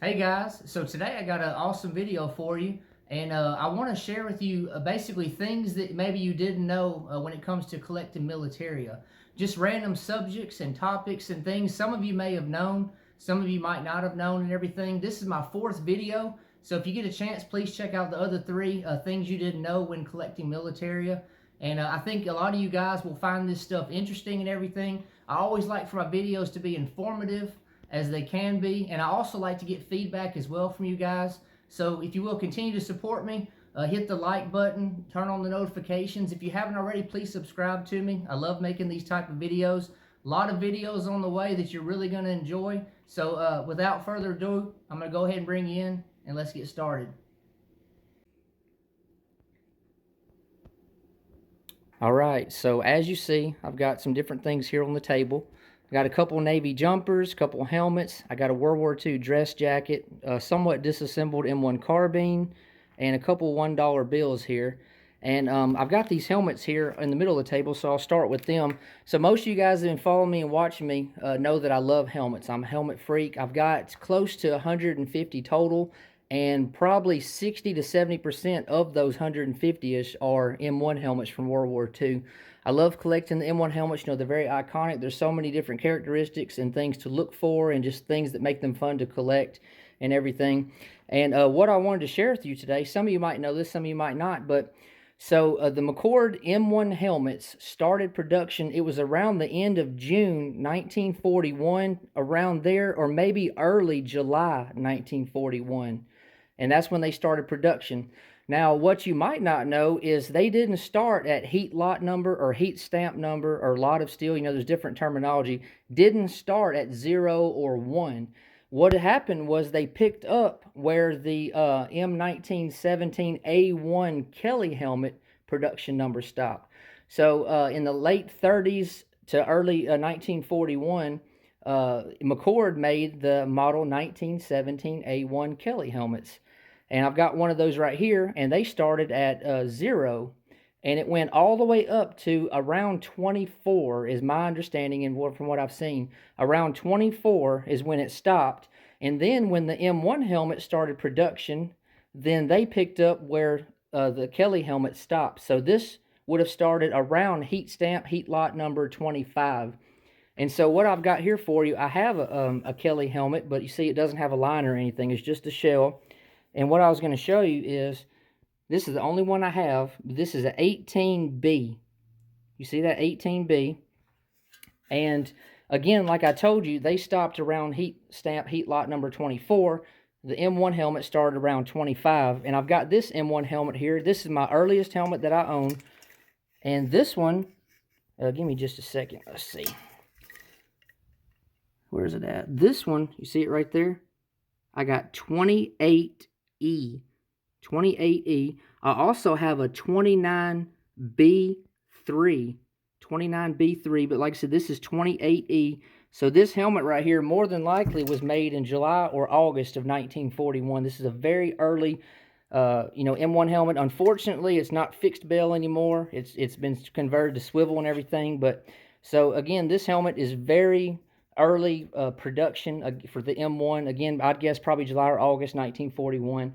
Hey guys, so today I got an awesome video for you, and I want to share with you basically things that maybe you didn't know when it comes to collecting Militaria. Just random subjects and topics and things some of you may have known, some of you might not have known, and everything. This is my fourth video, so if you get a chance, please check out the other three things you didn't know when collecting Militaria. And I think a lot of you guys will find this stuff interesting and everything. I always like for my videos to be informative as they can be. And I also like to get feedback as well from you guys. So if you will continue to support me, hit the like button, turn on the notifications. If you haven't already, please subscribe to me. I love making these type of videos. A lot of videos on the way that you're really going to enjoy. So without further ado, I'm going to go ahead and bring you in and let's get started. All right, so as you see, I've got some different things here on the table. I got a couple Navy jumpers, a couple helmets. I got a World War II dress jacket, a somewhat disassembled M1 carbine, and a couple $1 bills here. And I've got these helmets here in the middle of the table, so I'll start with them. So most of you guys that have been following me and watching me know that I love helmets. I'm a helmet freak. I've got close to 150 total, and probably 60 to 70% of those 150-ish are M1 helmets from World War II. I love collecting the M1 helmets. You know, they're very iconic. There's so many different characteristics and things to look for and just things that make them fun to collect and everything. And what I wanted to share with you today, some of you might know this, some of you might not, but so the McCord M1 helmets started production. It was around the end of June 1941, around there, or maybe early July 1941. And that's when they started production. Now, what you might not know is they didn't start at heat lot number or heat stamp number or lot of steel. You know, there's different terminology. Didn't start at 0 or 1. What happened was they picked up where the M1917A1 Kelly helmet production number stopped. So in the late 30s to early 1941, McCord made the model 1917A1 Kelly helmets. And I've got one of those right here, and they started at 0, and it went all the way up to around 24, is my understanding, and from what I've seen. Around 24 is when it stopped. And then when the M1 helmet started production, then they picked up where the Kelly helmet stopped. So this would have started around heat stamp, heat lot number 25. And so what I've got here for you, I have a Kelly helmet, but you see it doesn't have a liner or anything. It's just a shell. And what I was going to show you is, this is the only one I have. This is an 18B. You see that 18B? And again, like I told you, they stopped around heat stamp, heat lot number 24. The M1 helmet started around 25. And I've got this M1 helmet here. This is my earliest helmet that I own. And this one, give me just a second. Let's see. Where's it at? This one, you see it right there? I got 28E. 28E. I also have a 29B3. 29B3, but like I said, this is 28E. So this helmet right here more than likely was made in July or August of 1941. This is a very early M1 helmet. Unfortunately, it's not fixed bell anymore. It's been converted to swivel and everything. But so again, this helmet is very early production for the M1. Again, I'd guess probably July or August 1941.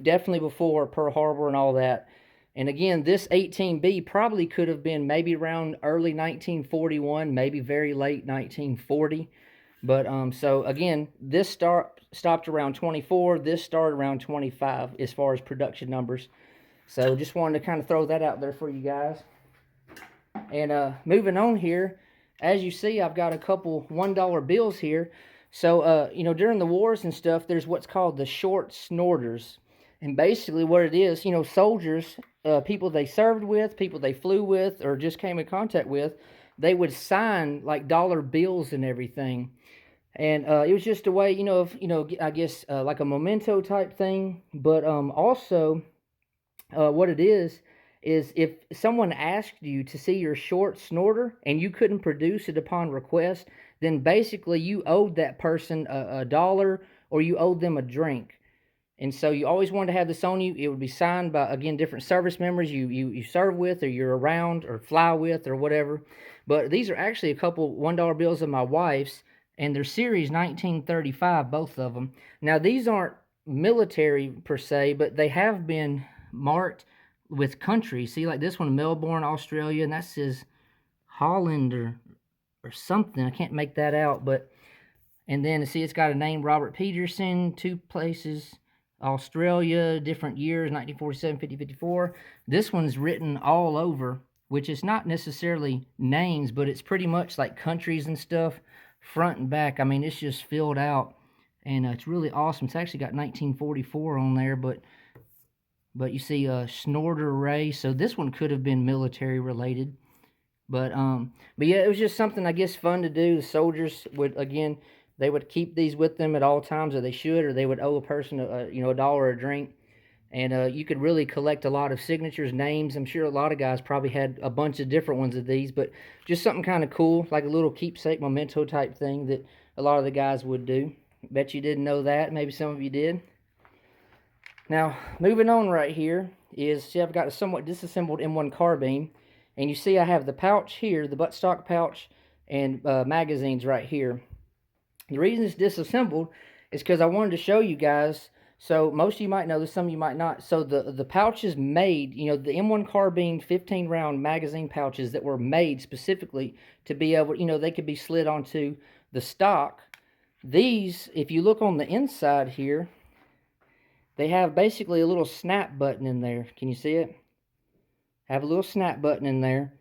Definitely before Pearl Harbor and all that. And again, this 18B probably could have been maybe around early 1941, maybe very late 1940. But so again, this stopped around 24. This started around 25 as far as production numbers. So just wanted to kind of throw that out there for you guys. And moving on here, as you see, I've got a couple $1 bills here. So, during the wars and stuff, there's what's called the short snorters. And basically what it is, soldiers, people they served with, people they flew with, or just came in contact with, they would sign like dollar bills and everything. And it was just a way, I guess like a memento type thing. But also what it is if someone asked you to see your short snorter and you couldn't produce it upon request, then basically you owed that person a dollar, or you owed them a drink. And so you always wanted to have this on you. It would be signed by, again, different service members you serve with, or you're around, or fly with, or whatever. But these are actually a couple $1 bills of my wife's. and they're series 1935, both of them. Now, these aren't military per se, but they have been marked with countries. See, like this one, Melbourne, Australia, and that says Holland or something. I can't make that out, but and then see, it's got a name, Robert Peterson, 2 places, Australia, different years, 1947, 50, 54. This one's written all over, which is not necessarily names, but it's pretty much like countries and stuff, front and back. I mean, it's just filled out, and it's really awesome. It's actually got 1944 on there, but you see Snorter Ray, so this one could have been military related. But yeah, it was just something, I guess, fun to do. The soldiers would, again, they would keep these with them at all times, or they should, or they would owe a person $1 a drink. And you could really collect a lot of signatures, names. I'm sure a lot of guys probably had a bunch of different ones of these, but just something kind of cool, like a little keepsake memento type thing that a lot of the guys would do. Bet you didn't know that. Maybe some of you did. Now, moving on right here is, see, I've got a somewhat disassembled M1 carbine. And you see I have the pouch here, the buttstock pouch, and magazines right here. The reason it's disassembled is because I wanted to show you guys. So most of you might know this, some of you might not. So the pouch is made, the M1 carbine 15-round magazine pouches that were made specifically to be able, they could be slid onto the stock. These, if you look on the inside here, they have basically a little snap button in there. Can you see it? Have a little snap button in there.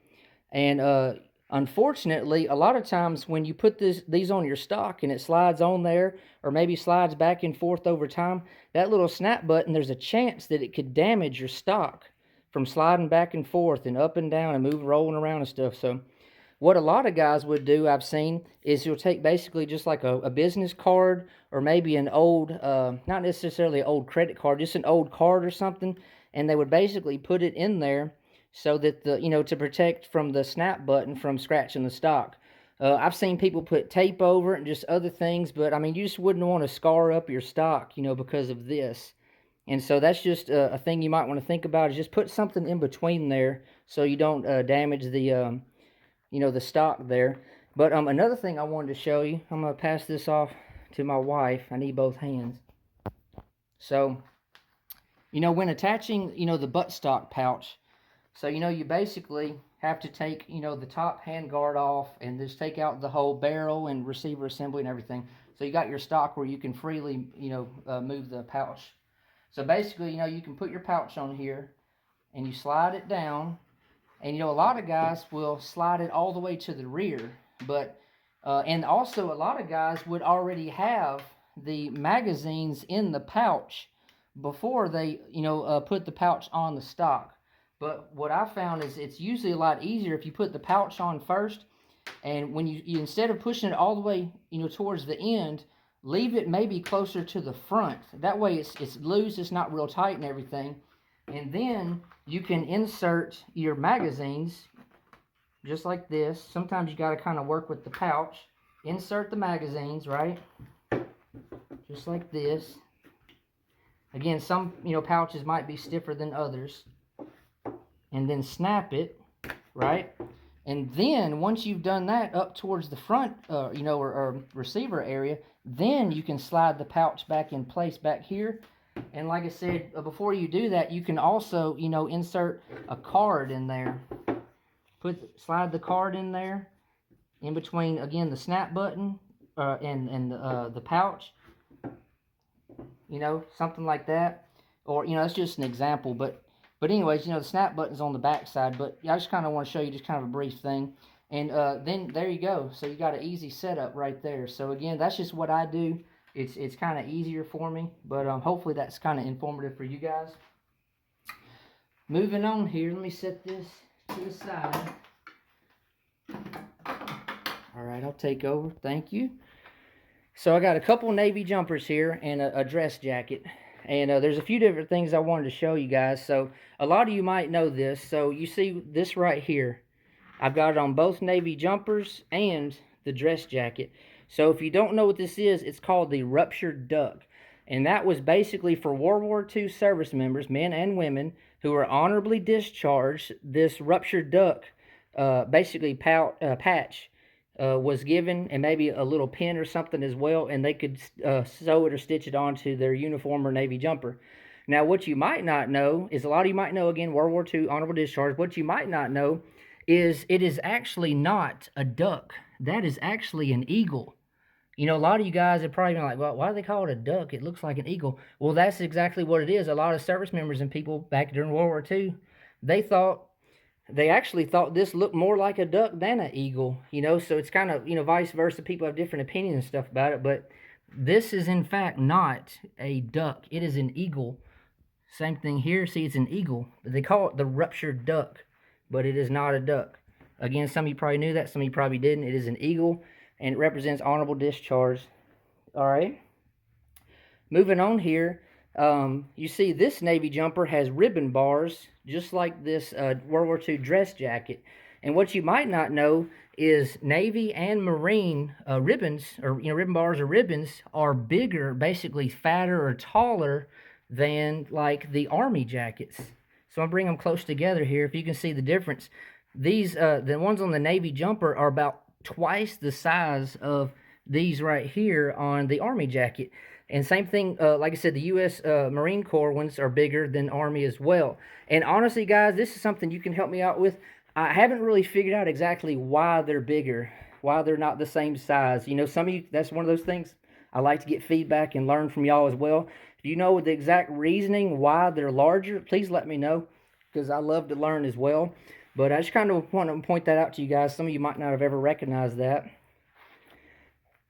And unfortunately, a lot of times when you put these on your stock and it slides on there, or maybe slides back and forth over time, that little snap button, there's a chance that it could damage your stock from sliding back and forth and up and down and moving, rolling around and stuff. So what a lot of guys would do, I've seen, is you'll take basically just like a business card, or maybe an old, not necessarily an old credit card, just an old card or something, and they would basically put it in there so that to protect from the snap button from scratching the stock. I've seen people put tape over it and just other things, but I mean, you just wouldn't want to scar up your stock, because of this. And so that's just a thing you might want to think about, is just put something in between there so you don't damage the, the stock there. But another thing I wanted to show you, I'm going to pass this off to my wife. I need both hands. So, when attaching, the buttstock pouch, so, you basically have to take, the top handguard off and just take out the whole barrel and receiver assembly and everything. So you got your stock where you can freely, move the pouch. So basically, you can put your pouch on here and you slide it down. And, a lot of guys will slide it all the way to the rear. But, and also a lot of guys would already have the magazines in the pouch before they, put the pouch on the stock. But what I found is it's usually a lot easier if you put the pouch on first, and when you instead of pushing it all the way, towards the end, leave it maybe closer to the front. That way it's loose, it's not real tight and everything. And then you can insert your magazines just like this. Sometimes you got to kind of work with the pouch. Insert the magazines, right? Just like this. Again, some, pouches might be stiffer than others. And then snap it, right? And then once you've done that up towards the front, or receiver area, then you can slide the pouch back in place back here. And like I said, before you do that, you can also, insert a card in there. Slide the card in there, in between, again, the snap button and the pouch. Something like that. Or, that's just an example, but anyways, the snap button's on the back side, but I just kind of want to show you just kind of a brief thing. And then there you go. So you got an easy setup right there. So again, that's just what I do. It's kind of easier for me, but hopefully that's kind of informative for you guys. Moving on here, let me set this to the side. All right, I'll take over. Thank you. So I got a couple Navy jumpers here and a dress jacket. And there's a few different things I wanted to show you guys. So a lot of you might know this. So you see this right here. I've got it on both Navy jumpers and the dress jacket. So if you don't know what this is, it's called the ruptured duck. And that was basically for World War II service members, men and women, who were honorably discharged. This ruptured duck, basically patch, was given, and maybe a little pin or something as well, and they could sew it or stitch it onto their uniform or Navy jumper. Now, what you might not know is, a lot of you might know, again, World War II, honorable discharge. What you might not know is it is actually not a duck. That is actually an eagle. You know, a lot of you guys are probably like, well, why do they call it a duck? It looks like an eagle. Well, that's exactly what it is. A lot of service members and people back during World War II, they actually thought this looked more like a duck than an eagle, you know, so it's kind of, you know, vice versa. People have different opinions and stuff about it, but this is in fact not a duck. It is an eagle. Same thing here. See, it's an eagle. They call it the ruptured duck, but it is not a duck. Again, some of you probably knew that, some of you probably didn't. It is an eagle, and it represents honorable discharge. All right. Moving on here, you see this Navy jumper has ribbon bars, just like this World War II dress jacket. And what you might not know is Navy and Marine ribbons, or ribbon bars or ribbons, are bigger, basically fatter or taller than like the Army jackets. So I'll bring them close together here. If you can see the difference, these the ones on the Navy jumper are about twice the size of these right here on the Army jacket. And same thing, like I said, the U.S. Marine Corps ones are bigger than Army as well. And honestly, guys, this is something you can help me out with. I haven't really figured out exactly why they're bigger, why they're not the same size. You know, some of you, that's one of those things I like to get feedback and learn from y'all as well. If you know the exact reasoning why they're larger, please let me know, because I love to learn as well. But I just kind of want to point that out to you guys. Some of you might not have ever recognized that.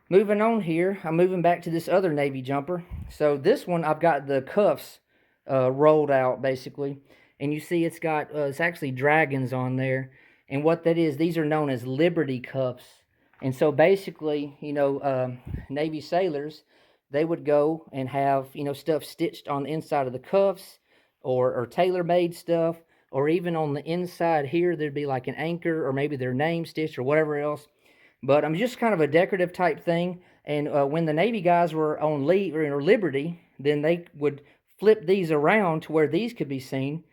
Moving on here, I'm moving back to this other Navy jumper. So this one, I've got the cuffs rolled out, basically. And you see it's got, it's actually dragons on there. And what that is, these are known as Liberty cuffs. And so basically, you know, Navy sailors, they would go and have, you know, stuff stitched on the inside of the cuffs, or tailor-made stuff, or even on the inside here, there'd be like an anchor, or maybe their name stitched, or whatever else. But I'm just kind of a decorative type thing. And when the Navy guys were on leave or Liberty, then they would flip these around to where these could be seen.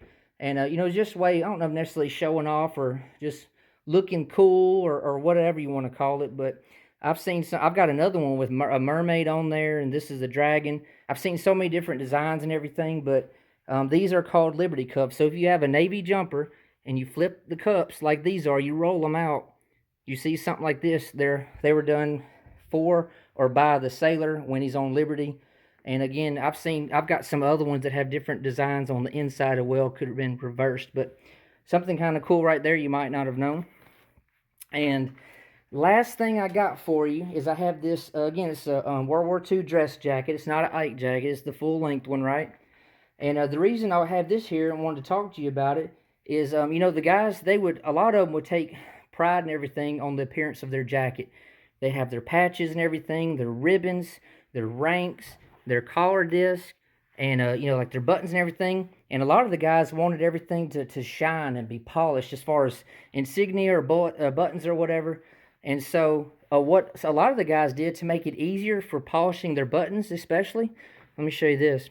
And, you know, just way, I don't know, necessarily showing off or just looking cool, or whatever you want to call it. But I've seen some, I've got another one with a mermaid on there, and this is a dragon. I've seen so many different designs and everything, but these are called Liberty cups. So if you have a Navy jumper and you flip the cups like these are, you roll them out, you see something like this, they were done for or by the sailor when he's on Liberty. And again, I've got some other ones that have different designs on the inside as well, could have been reversed, but something kind of cool right there you might not have known. And last thing I got for you is I have this, again, it's a World War II dress jacket. It's not an Ike jacket, it's the full length one, right? And the reason I have this here and wanted to talk to you about it is, you know, the guys, a lot of them would take pride and everything on the appearance of their jacket. They have their patches and everything, their ribbons, their ranks, their collar disc, and you know, like their buttons and everything. And a lot of the guys wanted everything to shine and be polished as far as insignia or buttons or whatever. And so what a lot of the guys did to make it easier for polishing their buttons, especially, let me show you this.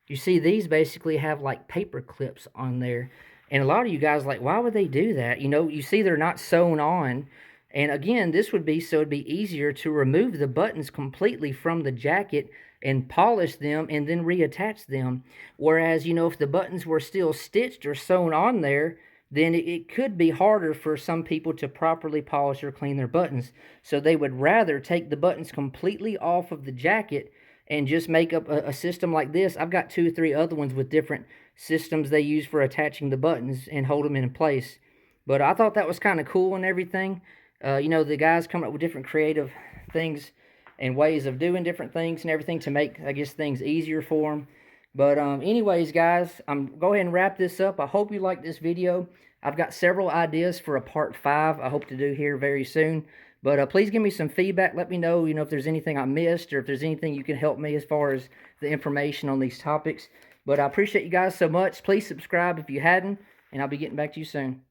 You see, these basically have like paper clips on there. And a lot of you guys like, why would they do that? You know, you see they're not sewn on. And again, this would be so it'd be easier to remove the buttons completely from the jacket and polish them and then reattach them. Whereas, you know, if the buttons were still stitched or sewn on there, then it could be harder for some people to properly polish or clean their buttons. So they would rather take the buttons completely off of the jacket and just make up a system like this. I've got 2 or 3 other ones with different systems they use for attaching the buttons and hold them in place. But I thought that was kind of cool and everything. You know, the guys come up with different creative things and ways of doing different things and everything to make, I guess, things easier for them. But anyways, guys, I'm go ahead and wrap this up. I hope you liked this video. I've got several ideas for a part 5 I hope to do here very soon. But please give me some feedback. Let me know, you know, if there's anything I missed or if there's anything you can help me as far as the information on these topics. But I appreciate you guys so much. Please subscribe if you hadn't, and I'll be getting back to you soon.